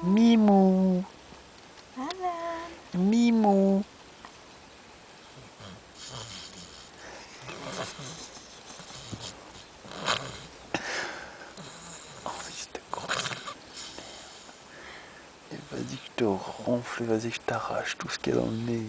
Mimou, Alan. Mimou. Oh, cette grosse merde. Et vas-y que je te ronfle, vas-y que je t'arrache tout ce qu'il y a dans le nez.